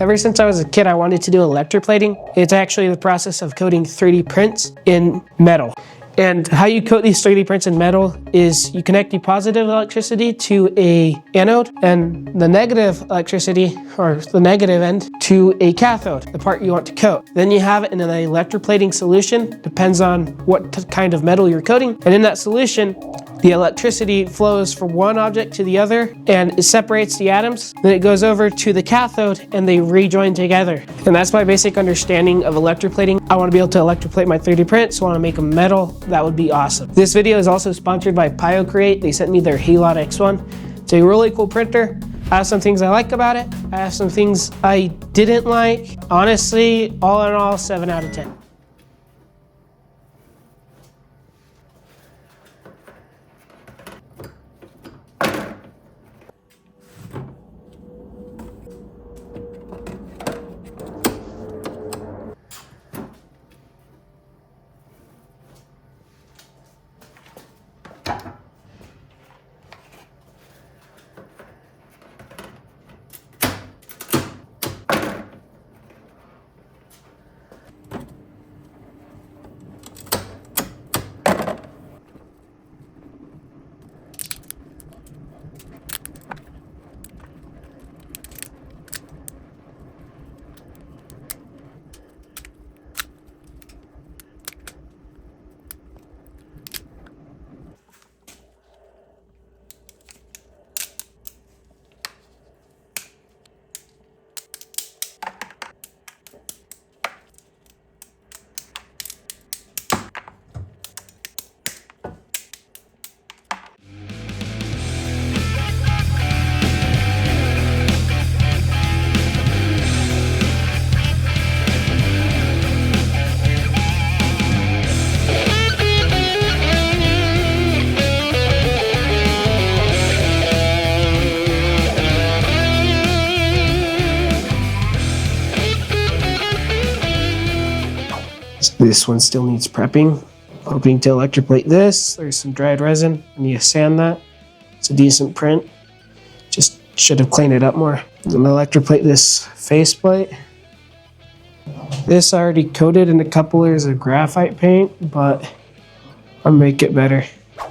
Ever since I was a kid, I wanted to do electroplating. It's actually the process of coating 3D prints in metal. And how you coat these 3D prints in metal is you connect the positive electricity to a anode and the negative electricity, or the negative end, to a cathode, the part you want to coat. Then you have it in an electroplating solution, depends on what kind of metal you're coating. And in that solution, the electricity flows from one object to the other and it separates the atoms. Then it goes over to the cathode and they rejoin together. And that's my basic understanding of electroplating. I want to be able to electroplate my 3D prints, so I want to make them metal. That would be awesome. This video is also sponsored by PioCreate. They sent me their Halot X1. It's a really cool printer. I have some things I like about it. I have some things I didn't like. Honestly, all in all, 7 out of 10. This one still needs prepping. Hoping to electroplate this. There's some dried resin. I need to sand that. It's a decent print. Just should have cleaned it up more. I'm gonna electroplate this faceplate. This I already coated in a couple layers of graphite paint, but I'll make it better.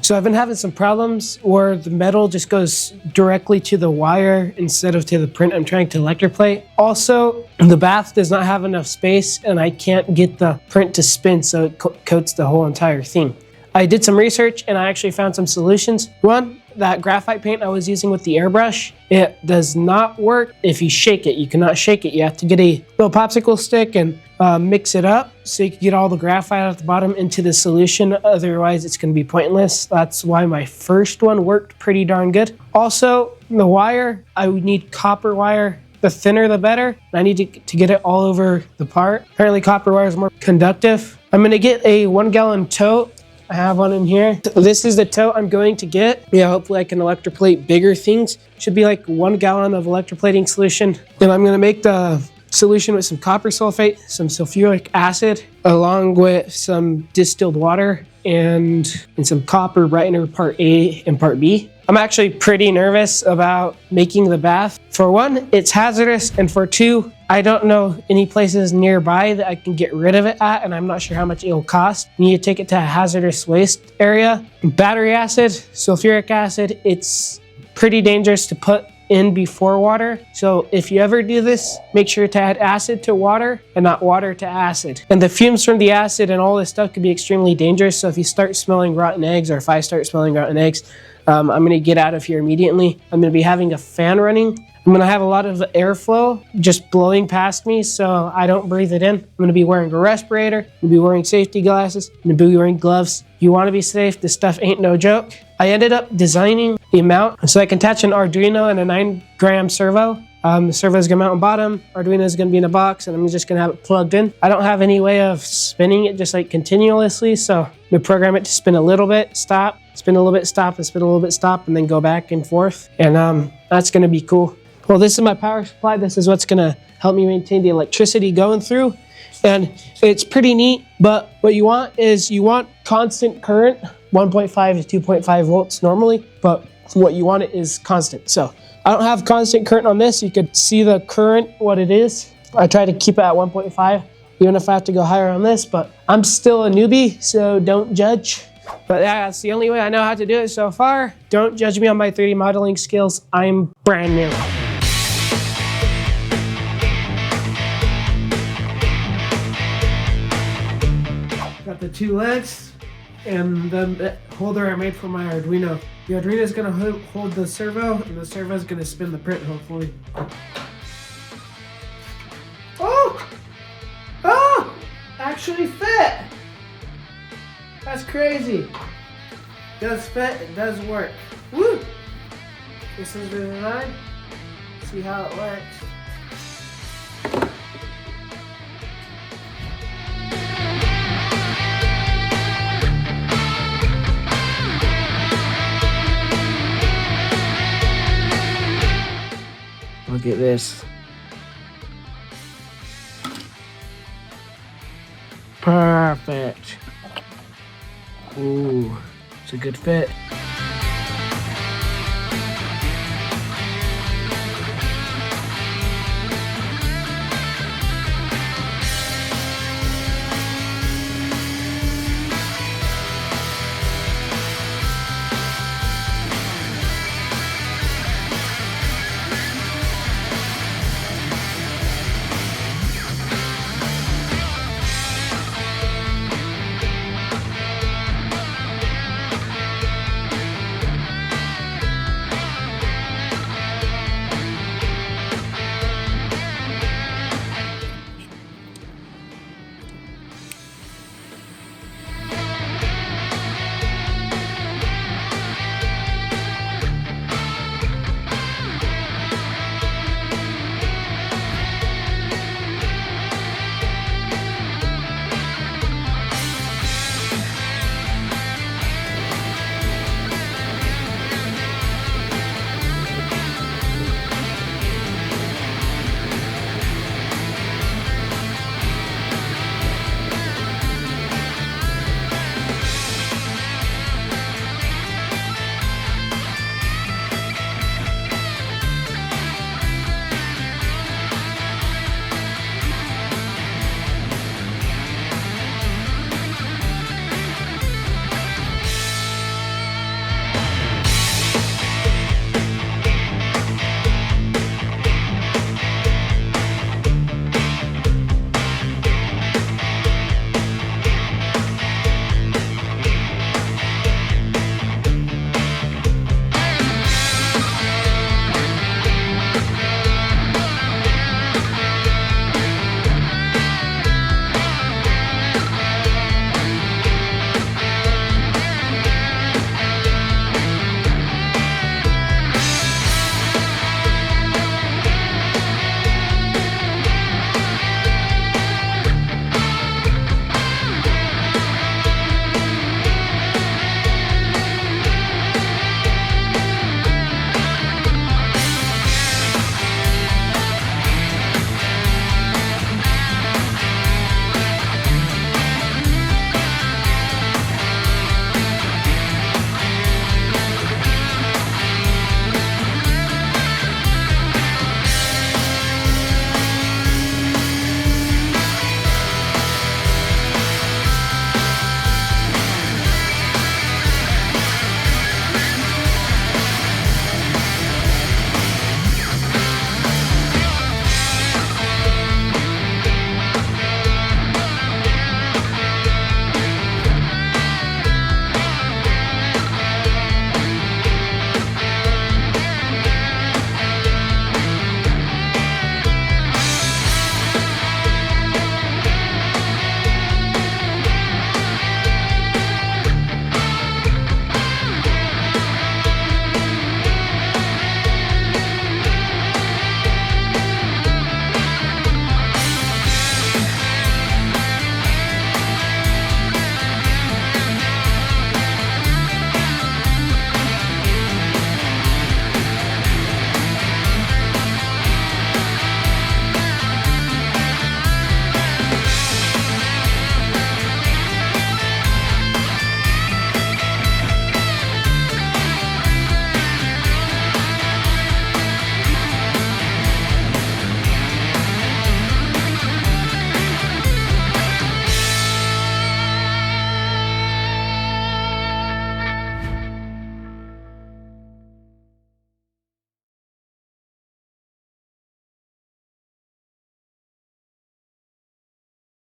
So I've been having some problems where the metal just goes directly to the wire instead of to the print I'm trying to electroplate. Also, the bath does not have enough space and I can't get the print to spin, so it coats the whole entire thing. I did some research and I actually found some solutions. One, that graphite paint I was using with the airbrush, it does not work if you shake it. You cannot shake it. You have to get a little popsicle stick and mix it up so you can get all the graphite at the bottom into the solution. Otherwise, it's going to be pointless. That's why my first one worked pretty darn good. Also, the wire, I would need copper wire. The thinner, the better. I need to get it all over the part. Apparently, copper wire is more conductive. I'm going to get a 1 gallon tote. I have one in here. This is the tote I'm going to get. Yeah, hopefully I can electroplate bigger things. Should be like 1 gallon of electroplating solution. Then I'm gonna make the solution with some copper sulfate, some sulfuric acid, along with some distilled water and some copper brightener part A and part B. I'm actually pretty nervous about making the bath. For one, it's hazardous, and for two, I don't know any places nearby that I can get rid of it at, and I'm not sure how much it'll cost. You need to take it to a hazardous waste area. Battery acid, sulfuric acid, it's pretty dangerous to put in before water. So if you ever do this, make sure to add acid to water and not water to acid. And the fumes from the acid and all this stuff could be extremely dangerous. So if you start smelling rotten eggs, or if I start smelling rotten eggs, I'm gonna get out of here immediately. I'm gonna be having a fan running. I'm gonna have a lot of airflow just blowing past me so I don't breathe it in. I'm gonna be wearing a respirator, I'm gonna be wearing safety glasses, I'm gonna be wearing gloves. You wanna be safe, this stuff ain't no joke. I ended up designing the mount so I can attach an Arduino and a 9-gram servo. The servo is gonna mount on bottom, Arduino is gonna be in a box, and I'm just gonna have it plugged in. I don't have any way of spinning it just like continuously, so I'm gonna program it to spin a little bit, stop, spin a little bit, stop, and spin a little bit, stop, and then go back and forth. And that's gonna be cool. Well, this is my power supply. This is what's gonna help me maintain the electricity going through. And it's pretty neat, but what you want is you want constant current, 1.5 to 2.5 volts normally, but what you want it is constant. So I don't have constant current on this. You could see the current, what it is. I try to keep it at 1.5, even if I have to go higher on this, but I'm still a newbie, so don't judge. But yeah, that's the only way I know how to do it so far. Don't judge me on my 3D modeling skills. I'm brand new. Got the 2 legs and the holder I made for my Arduino. The Arduino is gonna hold the servo, and the servo is gonna spin the print, hopefully. Oh! Oh! Actually fit! That's crazy. It does fit, it does work. Woo! This is the design. See how it works. Look at this. Perfect. Ooh, it's a good fit.